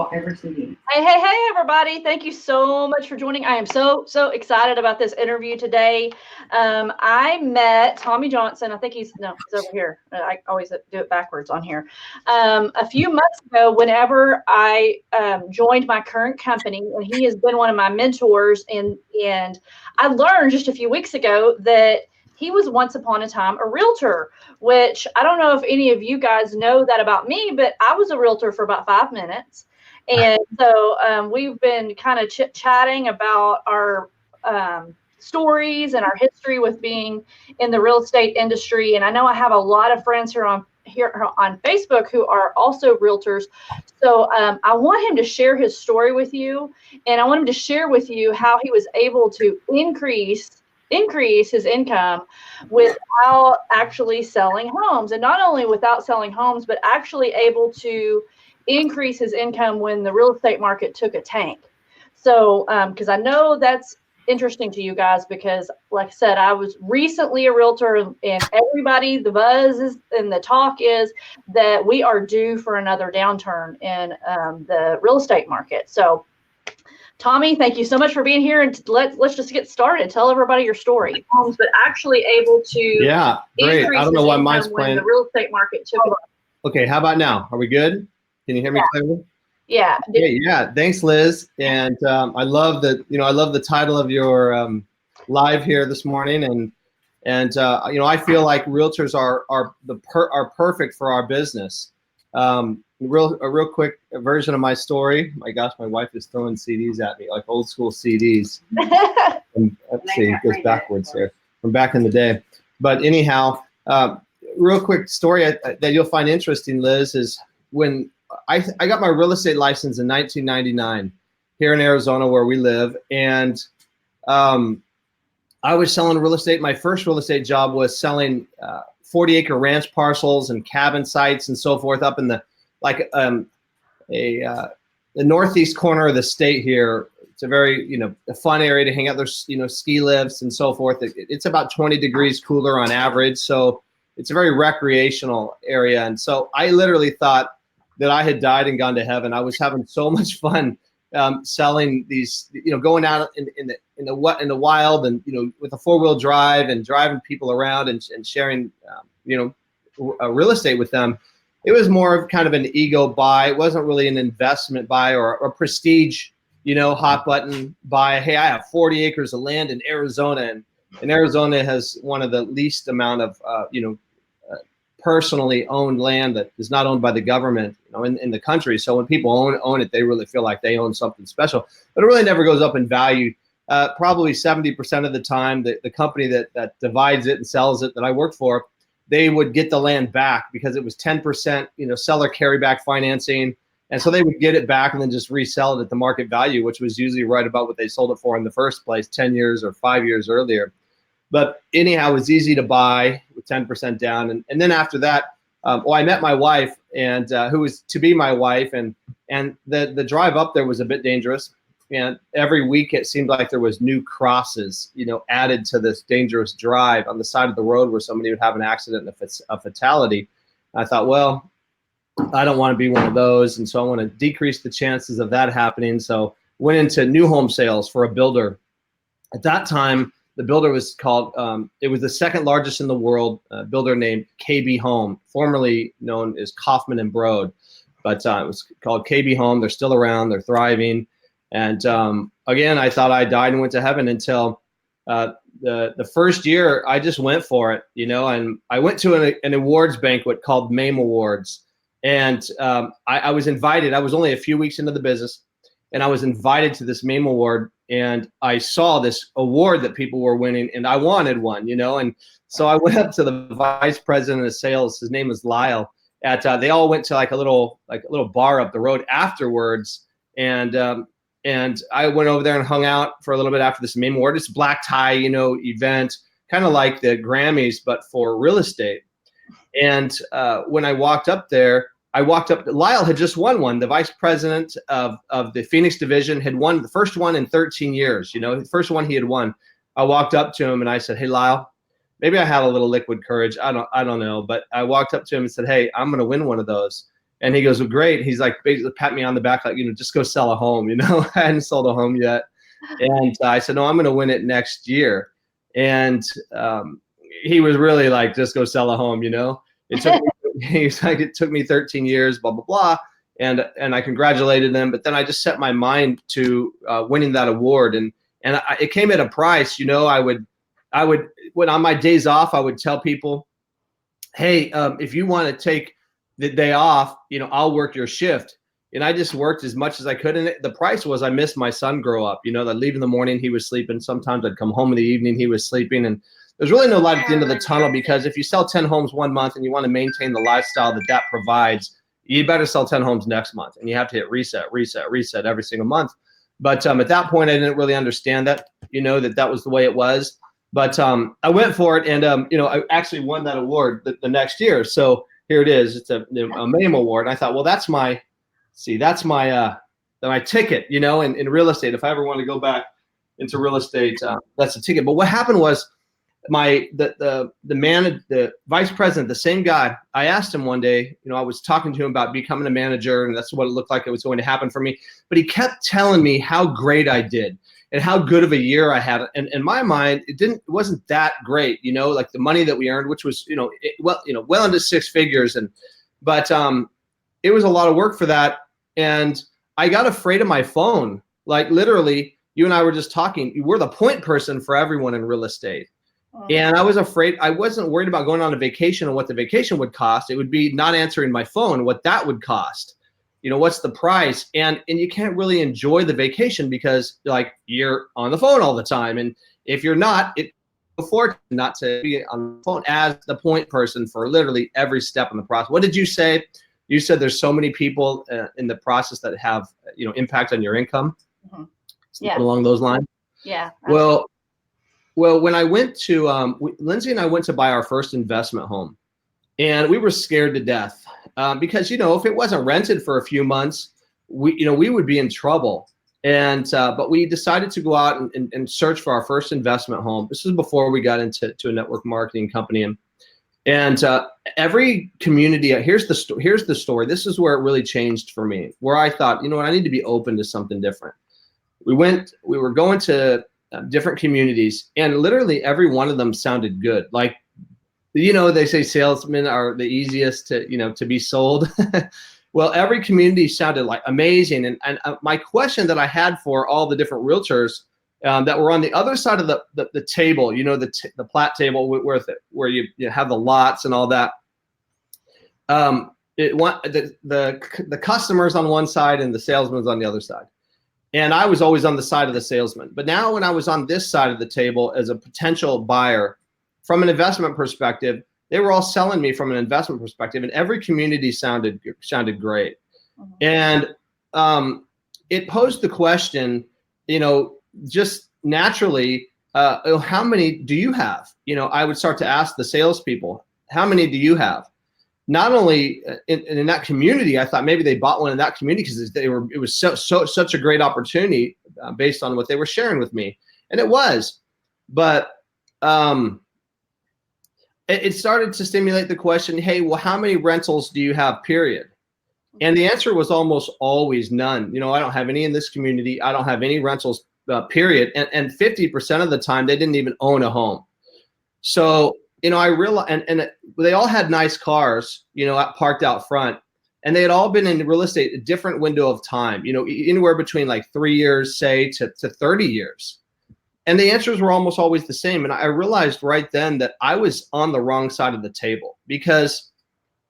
every CD. Hey, everybody. Thank you so much for joining. I am so excited about this interview today. I met Tommy Johnson. I think he's over here. I always do it backwards on here. A few months ago, whenever I joined my current company, and he has been one of my mentors, and I learned just a few weeks ago that he was once upon a time a realtor, which I don't know if any of you guys know that about me, but I was a realtor for about 5 minutes. And so we've been kind of chit-chatting about our stories and our history with being in the real estate industry. And I know I have a lot of friends here on Facebook who are also realtors. So I want him to share his story with you, and I want him to share with you how he was able to increase his income without actually selling homes, and not only without selling homes, but actually able to increase his income when the real estate market took a tank. So, because I know that's interesting to you guys, because like I said, I was recently a realtor, and everybody, the buzz is, and the talk is that we are due for another downturn in the real estate market. So Tommy, thank you so much for being here, and let's just get started. Tell everybody your story. But actually able to great. I don't know why mine's playing. The real estate market took. Okay, how about now? Are we good? Can you hear me clearly? Yeah. Yeah. Thanks, Liz. And I love the title of your live here this morning, and I feel like realtors are perfect for our business. A real quick version of my story. My gosh, my wife is throwing CDs at me, like old school CDs. And let's see, it goes backwards there from back in the day. But anyhow, real quick story that you'll find interesting, Liz, is when I got my real estate license in 1999 here in Arizona, where we live, and I was selling real estate. My first real estate job was selling 40-acre ranch parcels and cabin sites and so forth up in the the northeast corner of the state here. It's a very a fun area to hang out. There's ski lifts and so forth. It's about 20 degrees cooler on average, so it's a very recreational area. And so I literally thought that I had died and gone to heaven. I was having so much fun selling these, going out in the wild, and with a 4-wheel drive and driving people around and sharing real estate with them. It was more of kind of an ego buy. It wasn't really an investment buy or a prestige, hot button buy. Hey, I have 40 acres of land in Arizona, and Arizona has one of the least amount of personally owned land that is not owned by the government, in the country. So when people own it, they really feel like they own something special. But it really never goes up in value. Probably 70% of the time, the company that divides it and sells it that I work for, they would get the land back because it was 10%, seller carryback financing. And so they would get it back and then just resell it at the market value, which was usually right about what they sold it for in the first place 10 years or 5 years earlier. But anyhow, it was easy to buy with 10% down. And then after that, I met my wife, and who was to be my wife. And the drive up there was a bit dangerous. And every week it seemed like there was new crosses, added to this dangerous drive on the side of the road where somebody would have an accident and a fatality. And I thought, well, I don't want to be one of those. And so I want to decrease the chances of that happening. So went into new home sales for a builder. At that time, the builder was called, it was the second largest in the world, builder named KB Home, formerly known as Kaufman and Broad. But it was called KB Home. They're still around. They're thriving. And again, I thought I died and went to heaven until the first year I just went for it, and I went to an awards banquet called MAME Awards. And I was invited. I was only a few weeks into the business, and I was invited to this MAME Award. And I saw this award that people were winning, and I wanted one, and so I went up to the vice president of sales. His name was Lyle. They all went to like a little bar up the road afterwards, and I went over there and hung out for a little bit after this MAME Award. It's a black tie, event, kind of like the Grammys, but for real estate. And when I walked up there, Lyle had just won one. The vice president of the Phoenix division had won the first one in 13 years, the first one he had won. I walked up to him and I said, "Hey, Lyle," maybe I had a little liquid courage. I don't know. But I walked up to him and said, "Hey, I'm going to win one of those." And he goes, well, great. He's like, basically pat me on the back, like, just go sell a home. I hadn't sold a home yet. And I said, no, I'm going to win it next year. And he was really like, just go sell a home. It took he's like, it took me 13 years, blah, blah, blah. And I congratulated him. But then I just set my mind to winning that award. And it came at a price. I would, when on my days off, I would tell people, hey, if you want to take the day off, I'll work your shift. And I just worked as much as I could. And the price was I missed my son grow up. I'd leave in the morning, he was sleeping. Sometimes I'd come home in the evening, he was sleeping. And there's really no light at the end of the tunnel, because if you sell 10 homes one month and you want to maintain the lifestyle that provides, you better sell 10 homes next month. And you have to hit reset every single month. But at that point, I didn't really understand that, that was the way it was. But I went for it, and I actually won that award the next year. So here it is. It's a MAME award. And I thought, well, that's my ticket, in real estate. If I ever want to go back into real estate, that's a ticket. But what happened was the vice president, the same guy, I asked him one day, I was talking to him about becoming a manager, and that's what it looked like it was going to happen for me. But he kept telling me how great I did and how good of a year I had. And in my mind, it wasn't that great, like the money that we earned, which was, well into six figures. But it was a lot of work for that. And I got afraid of my phone. Like literally, you and I were just talking, we're the point person for everyone in real estate. And I was afraid. I wasn't worried about going on a vacation and what the vacation would cost. It would be not answering my phone, what that would cost. What's the price? And you can't really enjoy the vacation because you're on the phone all the time. And if you're not, it afford not to be on the phone as the point person for literally every step in the process. What did you say? You said there's so many people in the process that have impact on your income. Mm-hmm. Yeah. Along those lines. Yeah. Well, when I went to Lindsay and I went to buy our first investment home, and we were scared to death because if it wasn't rented for a few months, we would be in trouble. And but we decided to go out and search for our first investment home. This is before we got into a network marketing company. And every community, here's the story. This is where it really changed for me, where I thought, I need to be open to something different. We were going to different communities, and literally every one of them sounded good. Like, they say salesmen are the easiest to be sold. Well, every community sounded like amazing. And my question that I had for all the different realtors that were on the other side of the table, the plat table where you have the lots and all that. The customers on one side and the salesman's on the other side. And I was always on the side of the salesman. But now when I was on this side of the table as a potential buyer, from an investment perspective, they were all selling me from an investment perspective, and every community sounded great. Mm-hmm. And it posed the question, just naturally, how many do you have? I would start to ask the salespeople, how many do you have? Not only in that community, I thought maybe they bought one in that community because it was such a great opportunity based on what they were sharing with me, and it was. But it started to stimulate the question, hey, well, how many rentals do you have, period? And the answer was almost always none. I don't have any in this community. I don't have any rentals, period. And 50% of the time, they didn't even own a home. So I realized, and they all had nice cars, parked out front, and they had all been in real estate a different window of time, anywhere between like 3 years, say, to 30 years. And the answers were almost always the same. And I realized right then that I was on the wrong side of the table, because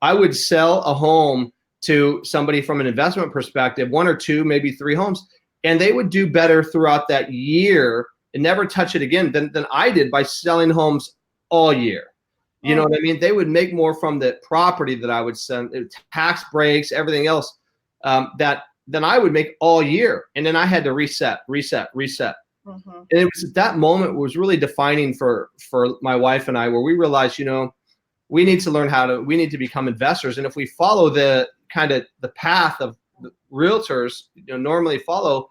I would sell a home to somebody from an investment perspective, 1 or 2, maybe 3 homes, and they would do better throughout that year and never touch it again than I did by selling homes all year. You know what I mean? They would make more from the property that I would send, tax breaks, everything else, than I would make all year. And then I had to reset. Mm-hmm. And it was at that moment was really defining for my wife and I, where we realized, we need to learn we need to become investors. And if we follow the kind of the path of the realtors, normally follow,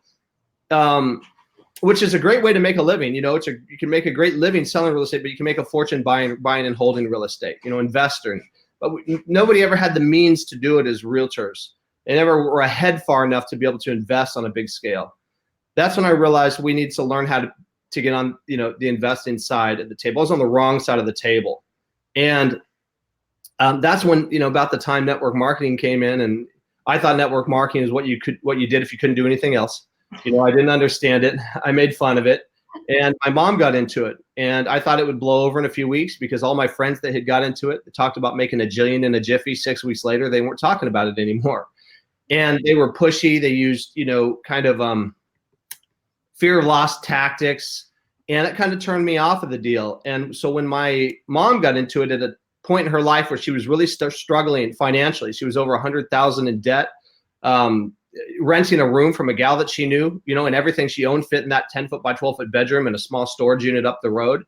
which is a great way to make a living. You can make a great living selling real estate, but you can make a fortune buying and holding real estate, investing. but nobody ever had the means to do it as realtors. They never were ahead far enough to be able to invest on a big scale. That's when I realized we need to learn how to get on, the investing side of the table. I was on the wrong side of the table. And that's when, about the time network marketing came in, and I thought network marketing is what you did if you couldn't do anything else. I didn't understand it. I made fun of it. And my mom got into it, and I thought it would blow over in a few weeks because all my friends that had got into it talked about making a jillion in a jiffy. 6 weeks later, they weren't talking about it anymore. And they were pushy. They used, kind of fear of loss tactics, and it kind of turned me off of the deal. And so when my mom got into it at a point in her life where she was really struggling financially, she was over $100,000 in debt, renting a room from a gal that she knew, and everything she owned fit in that 10-foot by 12-foot bedroom and a small storage unit up the road.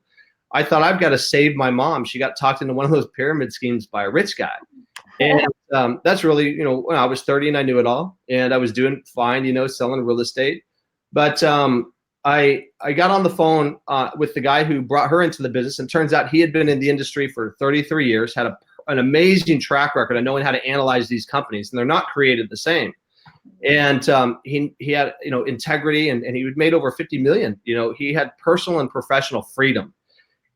I thought, I've got to save my mom. She got talked into one of those pyramid schemes by a rich guy. And that's really, when I was 30 and I knew it all, and I was doing fine, selling real estate. But I got on the phone with the guy who brought her into the business, and turns out he had been in the industry for 33 years, had an amazing track record of knowing how to analyze these companies, and they're not created the same. And he had, integrity, and he had made over 50 million. He had personal and professional freedom.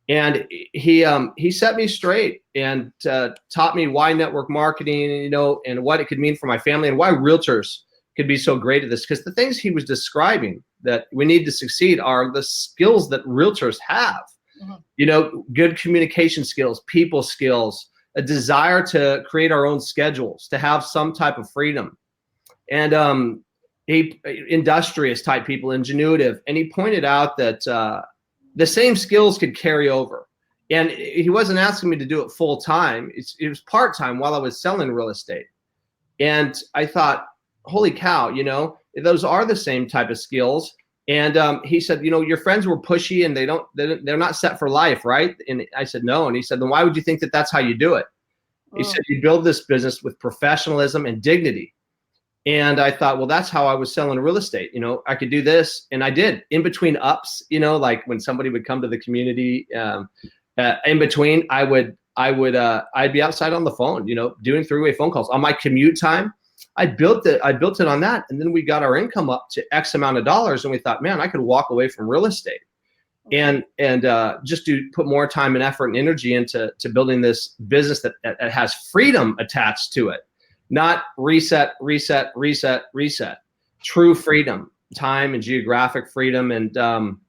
And he set me straight and taught me why network marketing, and what it could mean for my family, and why realtors could be so great at this. Because the things he was describing that we need to succeed are the skills that realtors have. Mm-hmm. Good communication skills, people skills, a desire to create our own schedules, to have some type of freedom. And industrious type people, ingenuitive. And he pointed out that the same skills could carry over. And he wasn't asking me to do it full time. It was part time while I was selling real estate. And I thought, holy cow, those are the same type of skills. And he said, your friends were pushy and they're not set for life, right? And I said, no. And he said, then why would you think that that's how you do it? He said, you build this business with professionalism and dignity. And I thought, well, that's how I was selling real estate. I could do this. And I did in between ups, like when somebody would come to the community, in between, I'd be outside on the phone, doing three-way phone calls on my commute time. I built it on that. And then we got our income up to X amount of dollars. And we thought, man, I could walk away from real estate and just put more time and effort and energy into building this business that has freedom attached to it. Not reset, true freedom, time and geographic freedom. And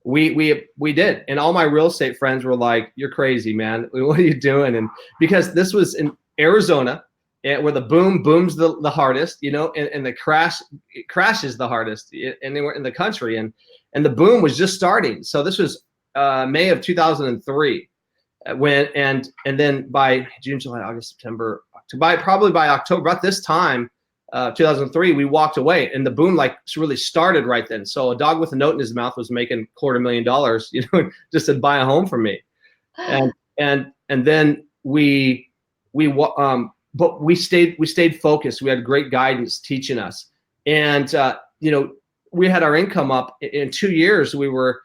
we did. And all my real estate friends were like, you're crazy, man. What are you doing? And because this was in Arizona, where the boom booms the hardest, and the crashes the hardest anywhere in the country. And the boom was just starting. So this was May of 2003. And then by June, July, August, September, probably by October, about this time, 2003, we walked away, and the boom really started right then. So a dog with a note in his mouth was making $250,000, just to buy a home from me. And then but we stayed focused. We had great guidance teaching us, and we had our income up in 2 years. We were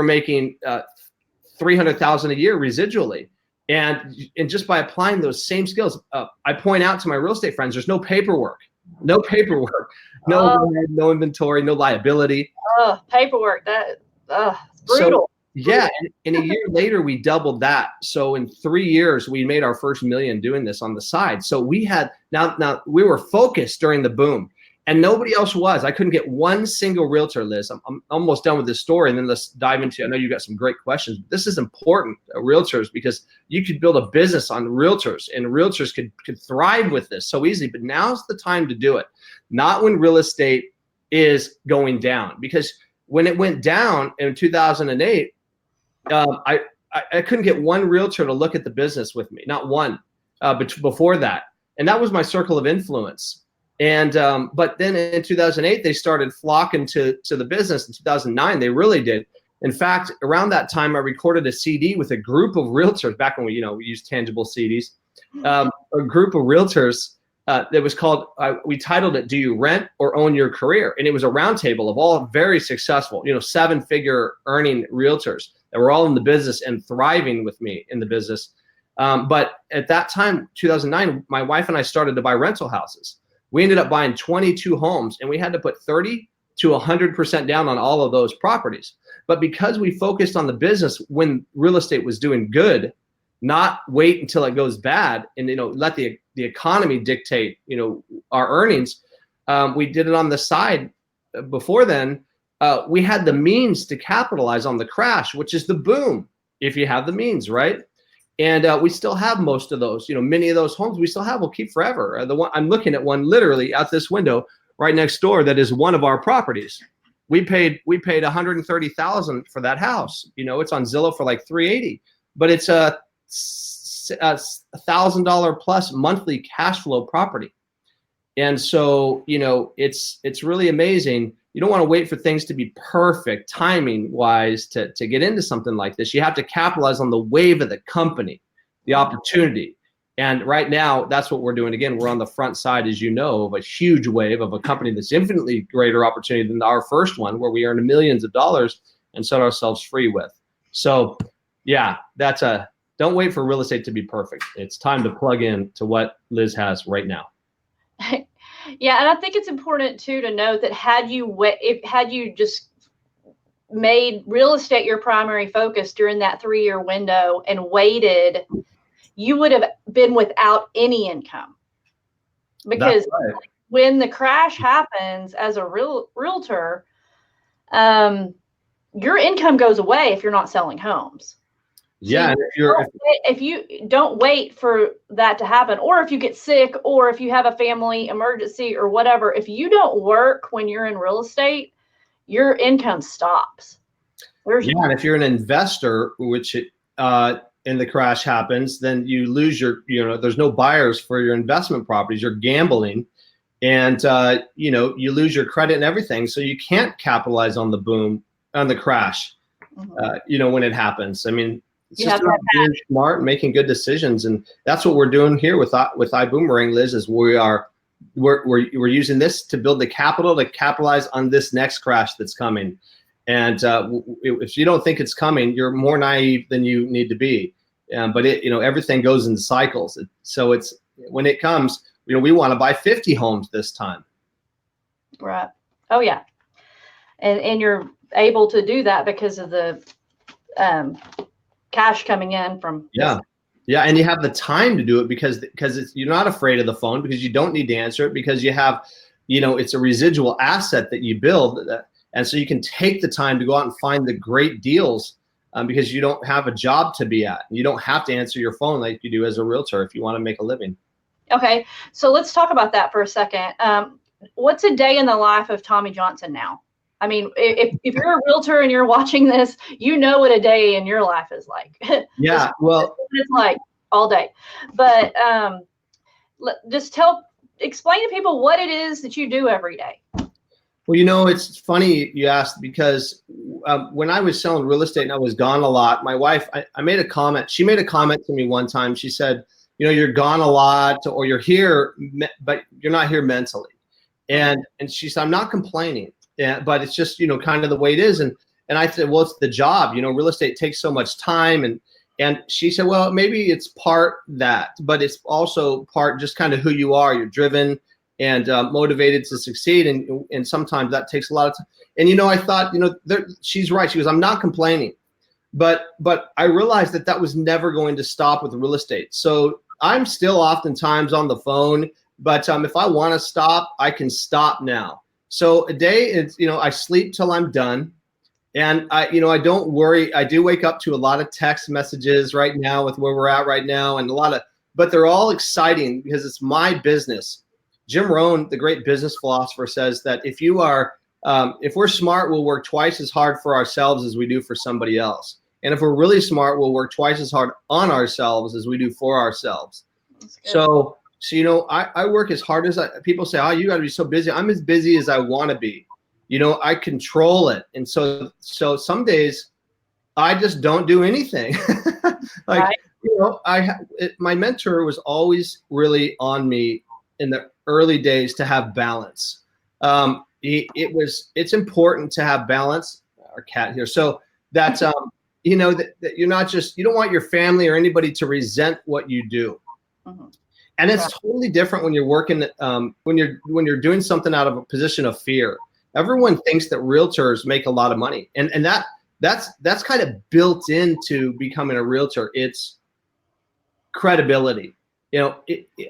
making $300,000 a year residually. And just by applying those same skills, I point out to my real estate friends, there's no paperwork, no inventory, no liability. Paperwork, it's brutal. So, yeah, and a year later, we doubled that. So in 3 years, we made our first $1 million doing this on the side. So we had, now we were focused during the boom. And nobody else was. I couldn't get one single realtor, Liz. I'm almost done with this story, and then let's dive into, I know you got some great questions. But this is important, realtors, because you could build a business on realtors, and realtors could thrive with this so easily. But now's the time to do it, not when real estate is going down. Because when it went down in 2008, I couldn't get one realtor to look at the business with me, not one, but before that. And that was my circle of influence. And but then in 2008, they started flocking to the business. In 2009, they really did. In fact, around that time, I recorded a CD with a group of realtors. Back when we used tangible CDs, a group of realtors that was called. We titled it "Do You Rent or Own Your Career?" And it was a roundtable of all very successful, 7-figure earning realtors that were all in the business and thriving with me in the business. But at that time, 2009, my wife and I started to buy rental houses. We ended up buying 22 homes, and we had to put 30 to 100% down on all of those properties. But because we focused on the business when real estate was doing good, not wait until it goes bad and, let the economy dictate, our earnings, we did it on the side. Before then, we had the means to capitalize on the crash, which is the boom, if you have the means, right? And we still have most of those, many of those homes we still have, will keep forever. The one I'm looking at, one literally out this window right next door, that is one of our properties. We paid $130,000 for that house. It's on Zillow for like $380, but it's a $1,000 plus monthly cash flow property. And so, it's really amazing. You don't want to wait for things to be perfect timing wise to get into something like this. You have to capitalize on the wave of the company, the opportunity. And right now, that's what we're doing. Again, we're on the front side, as you know, of a huge wave of a company that's infinitely greater opportunity than our first one, where we earned millions of dollars and set ourselves free with. So yeah, don't wait for real estate to be perfect. It's time to plug in to what Liz has right now. Yeah, and I think it's important too to note that had you just made real estate your primary focus during that 3-year window and waited, you would have been without any income. Because right. When the crash happens as a realtor, your income goes away if you're not selling homes. Yeah, So if you don't wait for that to happen, or if you get sick, or if you have a family emergency or whatever, if you don't work when you're in real estate, your income stops. And if you're an investor, which and the crash happens, then you lose there's no buyers for your investment properties. You're gambling, and you lose your credit and everything. So you can't capitalize on the boom, on the crash, when it happens. I mean, it's just about being smart and making good decisions, and that's what we're doing here with iBoomerang, Liz. Is we're using this to build the capital to capitalize on this next crash that's coming. And if you don't think it's coming, you're more naive than you need to be. But everything goes in cycles. So it's when it comes, we want to buy 50 homes this time. Right. Oh yeah. And you're able to do that because of the cash coming in from yeah, and you have the time to do it because you're not afraid of the phone, because you don't need to answer it, because you have, it's a residual asset that you build, and so you can take the time to go out and find the great deals because you don't have a job to be at. You don't have to answer your phone like you do as a realtor if you want to make a living. Okay, so let's talk about that for a second. What's a day in the life of Tommy Johnson now? I mean, if you're a realtor and you're watching this, you know what a day in your life is like. Yeah, well, it's like all day. But just explain to people what it is that you do every day. Well, it's funny you asked, because when I was selling real estate and I was gone a lot, my wife, I made a comment. She made a comment to me one time. She said, you're gone a lot, or you're here, but you're not here mentally. And she said, I'm not complaining. Yeah, but it's just, kind of the way it is. And I said, well, it's the job, real estate takes so much time. And she said, well, maybe it's part that, but it's also part just kind of who you are. You're driven and motivated to succeed. And sometimes that takes a lot of time. And, I thought, she's right. She goes, I'm not complaining. But I realized that was never going to stop with real estate. So I'm still oftentimes on the phone, but if I want to stop, I can stop now. So a day is, I sleep till I'm done, and I don't worry. I do wake up to a lot of text messages right now with where we're at right now, and but they're all exciting because it's my business. Jim Rohn, the great business philosopher, says that if we're smart, we'll work twice as hard for ourselves as we do for somebody else. And if we're really smart, we'll work twice as hard on ourselves as we do for ourselves. So I work as hard as people say, oh, you got to be so busy. I'm as busy as I want to be. I control it. And so some days I just don't do anything. Like, right. My mentor was always really on me in the early days to have balance. It's important to have balance. Our cat here. So that's, you know, that you're not just, you don't want your family or anybody to resent what you do. Mm-hmm. And it's totally different when you're working, when you're doing something out of a position of fear. Everyone thinks that realtors make a lot of money, and that's kind of built into becoming a realtor. It's credibility. You know,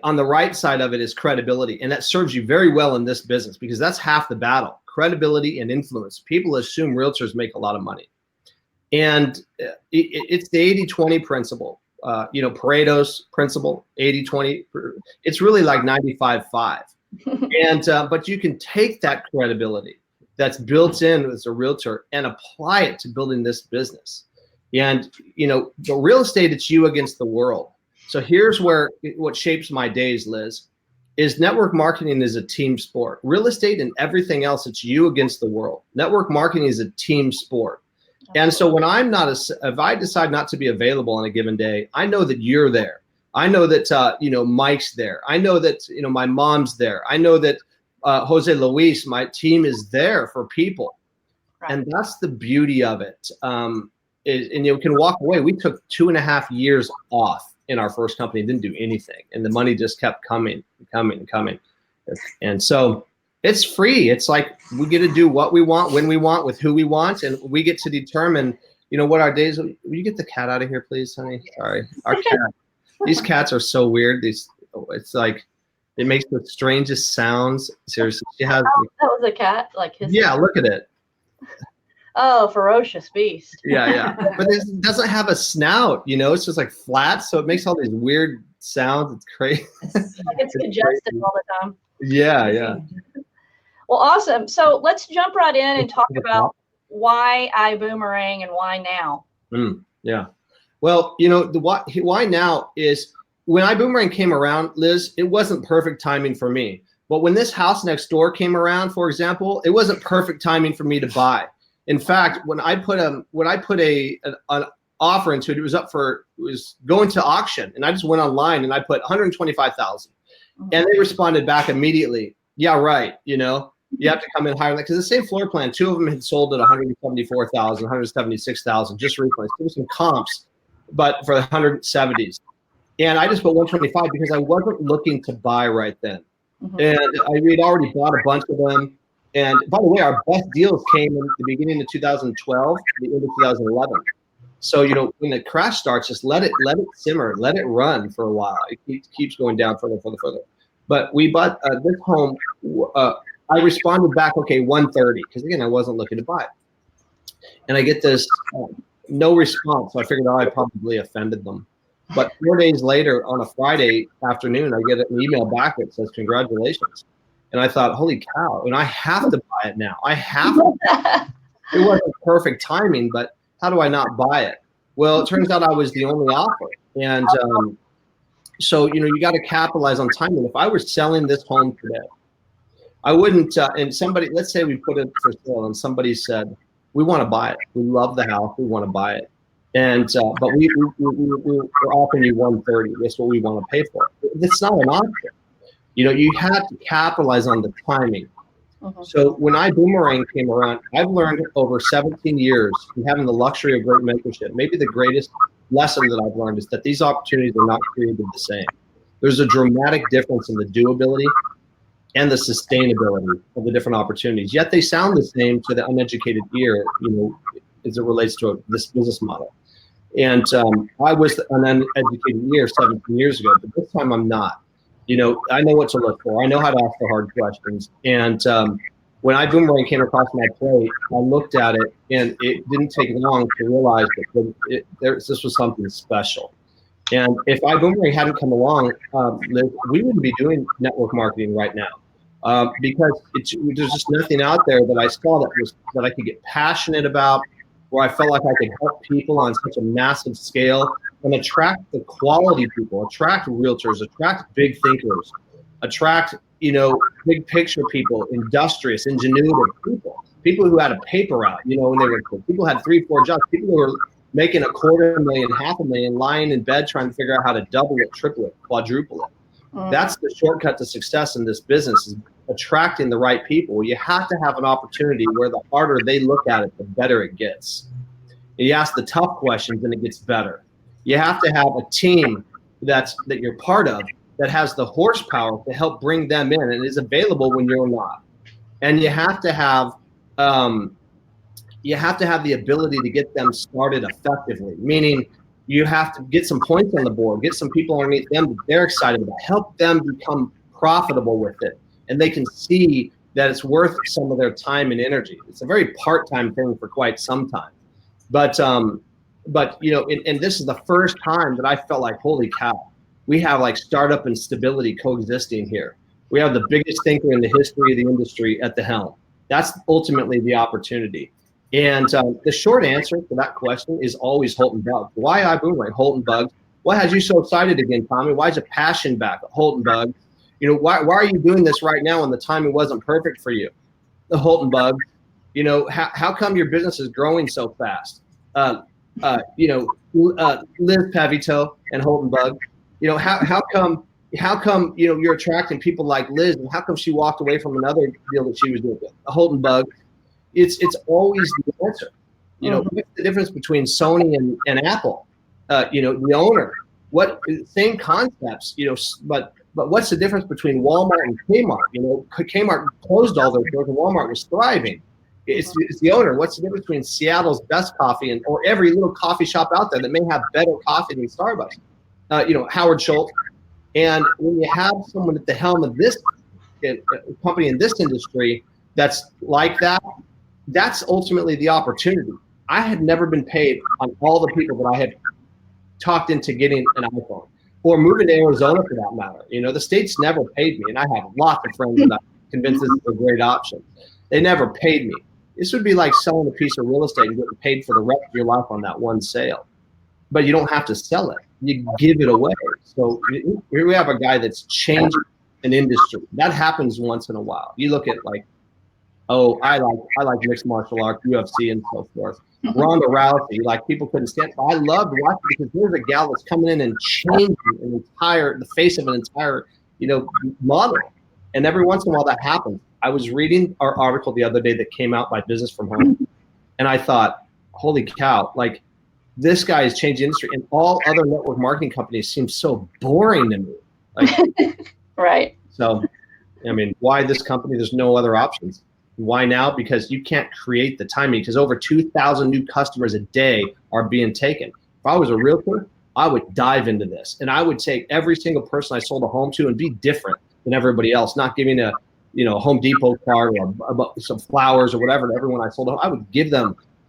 on the right side of it is credibility, and that serves you very well in this business because that's half the battle: credibility and influence. People assume realtors make a lot of money, and it's the 80-20 principle. You know, Pareto's principle, 80-20. It's really like 95-5. And but you can take that credibility that's built in as a realtor and apply it to building this business. And you know, the real estate, it's you against the world. So here's where what shapes my days, Liz, is network marketing is a team sport. Real estate and everything else, it's you against the world. Network marketing is a team sport. And so when I'm not, if I decide not to be available on a given day, I know that you're there. I know that, you know, Mike's there. I know that, you know, my mom's there. I know that Jose Luis, my team, is there for people. Right. And that's the beauty of it. And you can walk away. We took 2.5 years off in our first company, didn't do anything. And the money just kept coming and coming and coming. And so it's free. It's like we get to do what we want, when we want, with who we want. And we get to determine, you know, what our days. Will you get the cat out of here, please, honey? Sorry. Our cat. These cats are so weird. It's like, it makes the strangest sounds. Seriously, she has. That was a cat, like his. Yeah, look at it. Oh, ferocious beast. Yeah. But it doesn't have a snout, you know. It's just like flat, so it makes all these weird sounds. It's crazy. It's congested crazy all the time. Yeah. Well, awesome. So let's jump right in and talk about why I boomerang and why now. Yeah. Well, you know, the why now is when I boomerang came around, Liz, it wasn't perfect timing for me. But when this house next door came around, for example, it wasn't perfect timing for me to buy. In fact, when I put an offer into it, it was going to auction, and I just went online and I put 125,000, and they responded back immediately. Yeah, right. You know, you have to come in higher than that because the same floor plan, 2 of them had sold at 174,000, 176,000 just recently. So there was some comps, but for the 170s, and I just put 125 because I wasn't looking to buy right then, and we'd already bought a bunch of them. And by the way, our best deals came in the beginning of 2012, the end of 2011. So, you know, when the crash starts, just let it simmer, let it run for a while. It keeps going down further. But we bought this home. I responded back, okay, 130, because again, I wasn't looking to buy it. And I get this no response. So I figured, I probably offended them. But 4 days later, on a Friday afternoon, I get an email back that says, congratulations. And I thought, holy cow, and I have to buy it now. I have to. It wasn't perfect timing, but how do I not buy it? Well, it turns out I was the only offer. And so, you know, you got to capitalize on timing. If I were selling this home today, I wouldn't, and somebody, let's say we put it for sale and somebody said, we want to buy it. We love the house. We want to buy it. And, but we're offering you 130. That's what we want to pay for it. It's not an option. You know, you have to capitalize on the timing. So when I boomerang came around, I've learned over 17 years from having the luxury of great mentorship. Maybe the greatest lesson that I've learned is that these opportunities are not created the same. There's a dramatic difference in the doability and the sustainability of the different opportunities. Yet they sound the same to the uneducated ear, you know, as it relates to this business model. And I was an uneducated ear 17 years ago, but this time I'm not. You know, I know what to look for. I know how to ask the hard questions. And when I boomerang came across my plate, I looked at it, and it didn't take long to realize that this was something special. And if I boomerang hadn't come along, Liz, we wouldn't be doing network marketing right now because there's just nothing out there that I saw that I could get passionate about, where I felt like I could help people on such a massive scale and attract the quality people, attract realtors, attract big thinkers, attract, you know, big picture people, industrious, ingenuitive people who had a paper route, you know, when they were people who had 3-4 jobs, people who were making $250,000, $500,000, lying in bed trying to figure out how to double it, triple it, quadruple it. That's the shortcut to success in this business, is attracting the right people. You have to have an opportunity where the harder they look at it, the better it gets. You ask the tough questions and it gets better. You have to have a team that you're part of that has the horsepower to help bring them in and is available when you're not. And you have to have the ability to get them started effectively, meaning you have to get some points on the board, get some people underneath them that they're excited about, help them become profitable with it, and they can see that it's worth some of their time and energy. It's a very part-time thing for quite some time. But you know, and this is the first time that I felt like, holy cow, we have like startup and stability coexisting here. We have the biggest thinker in the history of the industry at the helm. That's ultimately the opportunity. And the short answer to that question is always Holton Buggs. Why iBoomerang? Holton Buggs. What has you so excited again, Tommy? Why is a passion back? Holton Buggs. You know, why are you doing this right now when the timing wasn't perfect for you? The Holton Buggs. You know, how come your business is growing so fast? You know, Liz Pevytoe and Holton Buggs. You know, how come you know you're attracting people like Liz, and how come she walked away from another deal that she was doing? Holton Buggs. It's always the answer. You know, what's the difference between Sony and Apple? You know, the owner. What same concepts? You know, but what's the difference between Walmart and Kmart? You know, Kmart closed all their stores and Walmart was thriving. It's the owner. What's the difference between Seattle's best coffee or every little coffee shop out there that may have better coffee than Starbucks? You know, Howard Schultz. And when you have someone at the helm of this company in this industry that's like that, that's ultimately the opportunity. I had never been paid on all the people that I had talked into getting an iPhone or moving to Arizona for that matter. You know, the states never paid me, and I have lots of friends that I'm convinced this is a great option. They never paid me. This would be like selling a piece of real estate and getting paid for the rest of your life on that one sale. But you don't have to sell it. You give it away. So here we have a guy that's changing an industry. That happens once in a while. You look at like, oh, I like mixed martial arts, UFC, and so forth. Ronda Rousey, like people couldn't stand. I loved watching because there's a gal that's coming in and changing the face of an entire, you know, model. And every once in a while that happens. I was reading our article the other day that came out by Business from Home, and I thought, holy cow, like this guy is changing industry, and all other network marketing companies seem so boring to me. Like, right. So, I mean, why this company? There's no other options. Why now? Because you can't create the timing, because over 2,000 new customers a day are being taken. If I was a realtor, I would dive into this, and I would take every single person I sold a home to and be different than everybody else, not giving a Home Depot card or some flowers or whatever to everyone I sold a home. I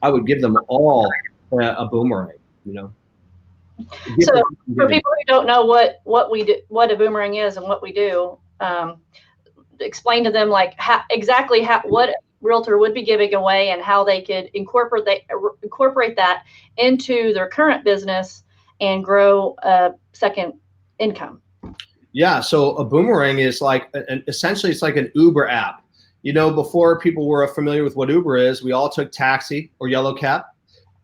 would give them all a boomerang, you know. So for people who don't know what we do, what a boomerang is and what we do, explain to them like exactly what a realtor would be giving away and how they could incorporate that into their current business and grow a second income. Yeah, so a boomerang is like essentially it's like an Uber app. You know, before people were familiar with what Uber is, we all took taxi or yellow cab,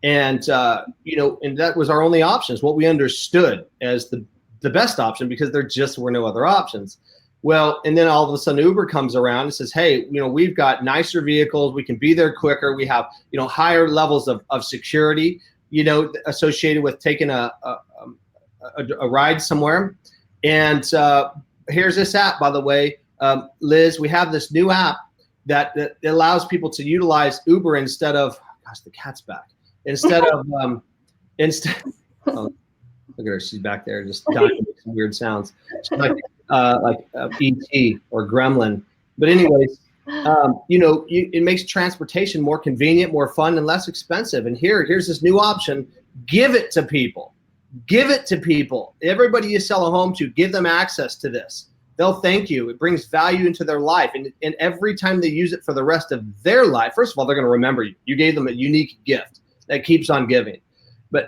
and and that was our only options. What we understood as the best option, because there just were no other options. Well, and then all of a sudden Uber comes around and says, hey, we've got nicer vehicles. We can be there quicker. We have, higher levels of security, associated with taking a ride somewhere. And here's this app, by the way, Liz, we have this new app that allows people to utilize Uber instead of, gosh, the cat's back. Instead of, oh, look at her, she's back there just dying to make some weird sounds. She's like E.T. or Gremlin. But anyways, it makes transportation more convenient, more fun, and less expensive. And here's this new option. Give it to people. Give it to people. Everybody you sell a home to, give them access to this. They'll thank you. It brings value into their life. And every time they use it for the rest of their life, first of all, they're going to remember you. You gave them a unique gift that keeps on giving.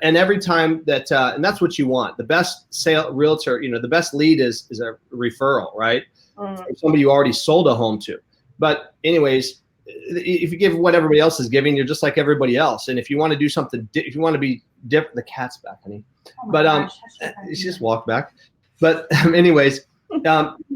And every time that, and that's what you want. The best realtor, the best lead is a referral, right? From somebody you already sold a home to. But anyways, if you give what everybody else is giving, you're just like everybody else. And if you want to do something, if you want to be different, the cat's back, honey. But she just walked back. But anyways,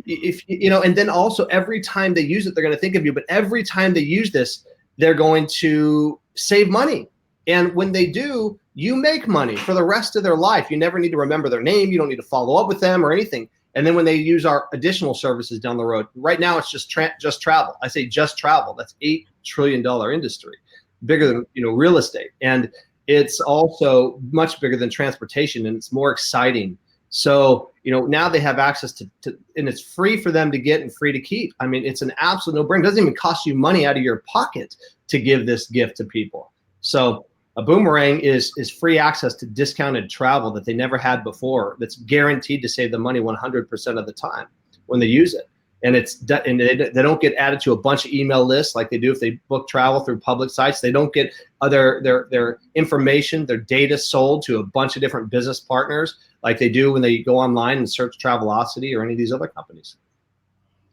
if and then also every time they use it, they're going to think of you. But every time they use this, they're going to save money. And when they do, you make money for the rest of their life. You never need to remember their name. You don't need to follow up with them or anything. And then when they use our additional services down the road, right now it's just travel. I say just travel. That's $8 trillion industry, bigger than real estate, and it's also much bigger than transportation, and it's more exciting. So now they have access to and it's free for them to get and free to keep. I mean, it's an absolute no-brainer. It doesn't even cost you money out of your pocket to give this gift to people. So a boomerang is free access to discounted travel that they never had before. That's guaranteed to save them money 100% of the time when they use it. And they don't get added to a bunch of email lists like they do if they book travel through public sites. They don't get their information, their data sold to a bunch of different business partners like they do when they go online and search Travelocity or any of these other companies.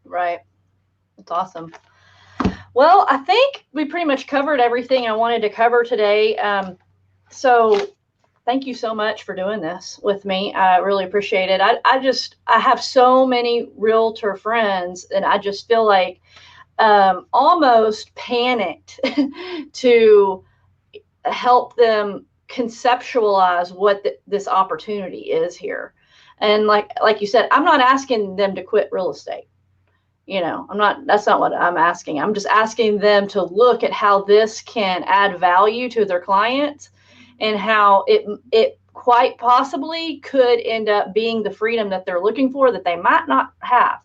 Right. That's awesome. Well, I think we pretty much covered everything I wanted to cover today. So thank you so much for doing this with me. I really appreciate it. I have so many realtor friends, and I just feel like almost panicked to help them conceptualize what this opportunity is here. And like you said, I'm not asking them to quit real estate. That's not what I'm asking. I'm just asking them to look at how this can add value to their clients and how it quite possibly could end up being the freedom that they're looking for that they might not have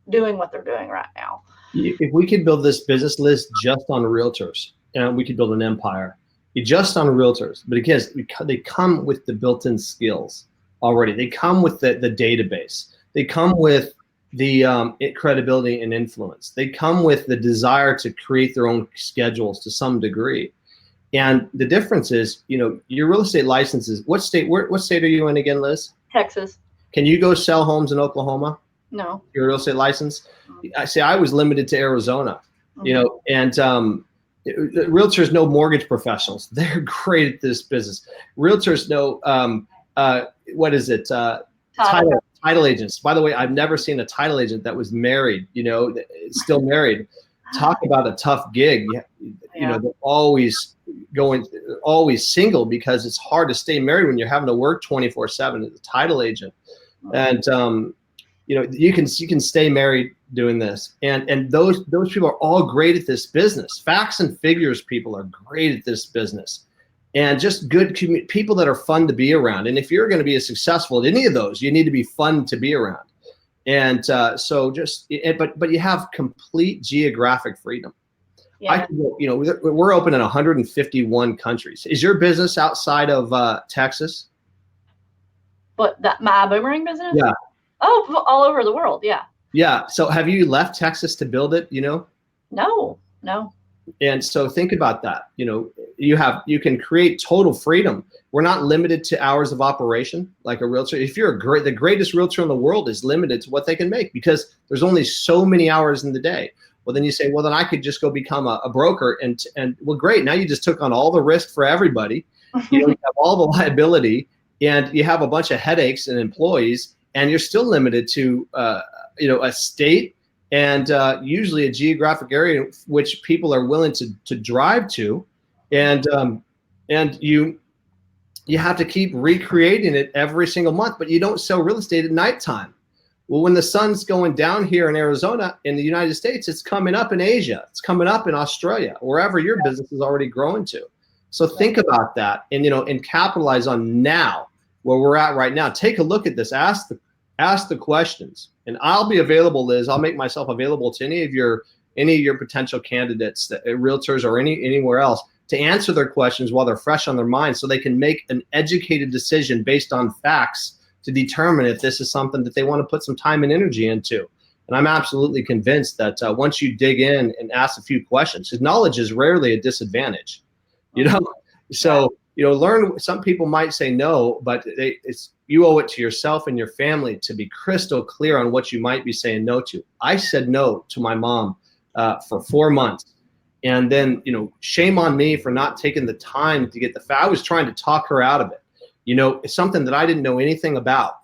doing what they're doing right now. If we could build this business list just on realtors, we could build an empire just on realtors. But again, they come with the built-in skills already. They come with the database. They come with the credibility and influence. They come with the desire to create their own schedules to some degree. And the difference is, your real estate licenses. What state are you in again, Liz? Texas. Can you go sell homes in Oklahoma? No. Your real estate license? I was limited to Arizona, and realtors know mortgage professionals. They're great at this business. Realtors know, what is it? Title agents. By the way, I've never seen a title agent that was married, still married. Talk about a tough gig. They're always single because it's hard to stay married when you're having to work 24/7 as a title agent. And you can stay married doing this. And those people are all great at this business. Facts and figures people are great at this business. And just good people that are fun to be around. And if you're going to be successful at any of those, you need to be fun to be around. And but you have complete geographic freedom. Yeah. We're open in 151 countries. Is your business outside of Texas? But my boomerang business? Yeah. Oh, all over the world. Yeah. Yeah. So have you left Texas to build it? No. And so think about that. You can create total freedom. We're not limited to hours of operation like a realtor. If you're the greatest realtor in the world is limited to what they can make because there's only so many hours in the day. Well, then you say, well, then I could just go become a broker and well, great. Now you just took on all the risk for everybody. You have all the liability and you have a bunch of headaches and employees and you're still limited to, a state and usually a geographic area which people are willing to drive to, and you have to keep recreating it every single month. But you don't sell real estate at nighttime. Well, when the sun's going down here in Arizona, in the United States, it's coming up in Asia, it's coming up in Australia, wherever your business is already growing to. So think about that, and capitalize on now where we're at right now. Take a look at this. Ask the questions, and I'll be available, Liz. I'll make myself available to any of your potential candidates, realtors or anywhere else, to answer their questions while they're fresh on their mind, so they can make an educated decision based on facts to determine if this is something that they want to put some time and energy into. And I'm absolutely convinced that once you dig in and ask a few questions, because knowledge is rarely a disadvantage, So learn. Some people might say no, but you owe it to yourself and your family to be crystal clear on what you might be saying no to. I said no to my mom for 4 months. And then, shame on me for not taking the time to get the I was trying to talk her out of it. It's something that I didn't know anything about.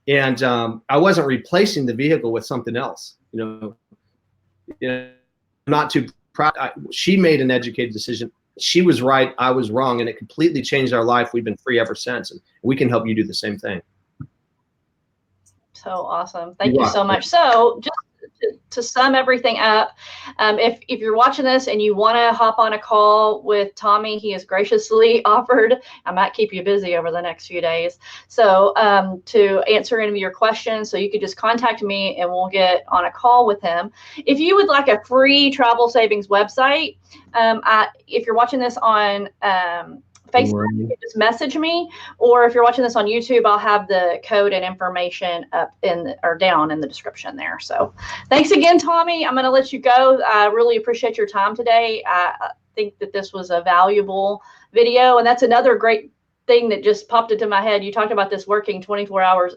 And I wasn't replacing the vehicle with something else. Not too proud. She made an educated decision. she was right, I was wrong, and it completely changed our life. We've been free ever since, and we can help you do the same thing. So awesome. Thank you so much. So just to sum everything up, if you're watching this and you want to hop on a call with Tommy, he has graciously offered, I might keep you busy over the next few days, so to answer any of your questions. So you could just contact me and we'll get on a call with him. If you would like a free travel savings website, if you're watching this on Facebook, you can just message me, or if you're watching this on YouTube, I'll have the code and information up or down in the description there. So thanks again, Tommy. I'm going to let you go. I really appreciate your time today. I think that this was a valuable video, and that's another great thing that just popped into my head. You talked about this working 24 hours.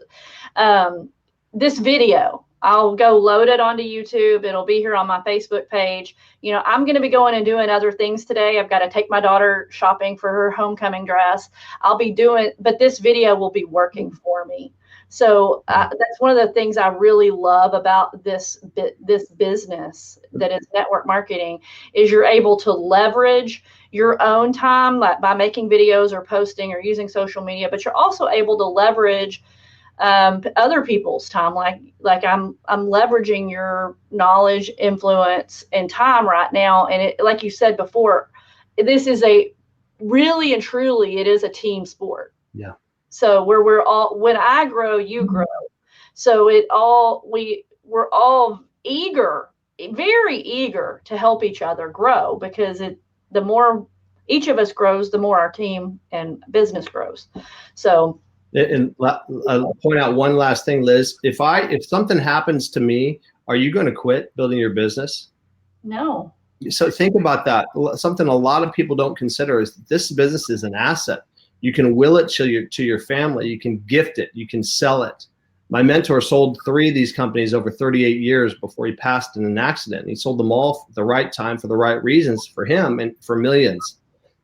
This video, I'll go load it onto YouTube. It'll be here on my Facebook page. You know, I'm going to be going and doing other things today. I've got to take my daughter shopping for her homecoming dress. I'll be doing, but this video will be working for me. So that's one of the things I really love about this business that is network marketing, is you're able to leverage your own time, like by making videos or posting or using social media, but you're also able to leverage other people's time. Like I'm leveraging your knowledge, influence, and time right now. And it, like you said before, this is it is a team sport. Yeah. So we're all, when I grow, you grow. So we're all very eager to help each other grow, because the more each of us grows, the more our team and business grows. So. And I'll point out one last thing, Liz. If something happens to me, are you going to quit building your business? No. So think about that. Something a lot of people don't consider is this business is an asset. You can will it to your family. You can gift it. You can sell it. My mentor sold 3 of these companies over 38 years before he passed in an accident. He sold them all at the right time for the right reasons for him and for millions,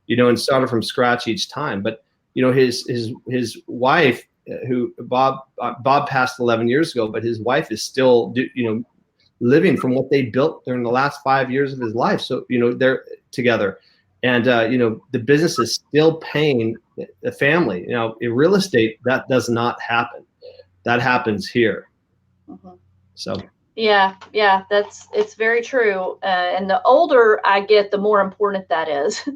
and started from scratch each time. But his wife, who Bob passed 11 years ago, but his wife is still, living from what they built during the last 5 years of his life. So, they're together, and, the business is still paying the family. In real estate, that does not happen. That happens here. Mm-hmm. So. Yeah, it's very true. And the older I get, the more important that is.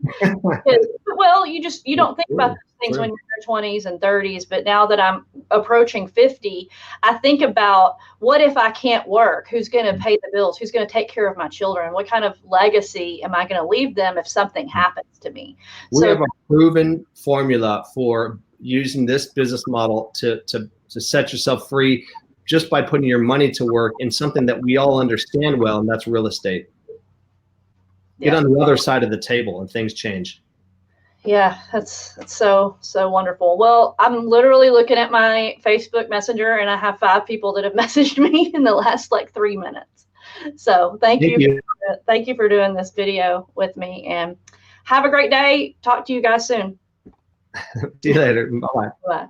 Well, you don't think about those things when you're in your 20s and 30s, but now that I'm approaching 50, I think about, what if I can't work? Who's going to pay the bills? Who's going to take care of my children? What kind of legacy am I going to leave them if something happens to me? We have a proven formula for using this business model to set yourself free, just by putting your money to work in something that we all understand well, and that's real estate. Get on the other side of the table and things change. Yeah, that's so wonderful. Well, I'm literally looking at my Facebook Messenger, and I have 5 people that have messaged me in the last 3 minutes. So thank you. Thank you for doing this video with me, and have a great day. Talk to you guys soon. See you later. Bye. Bye.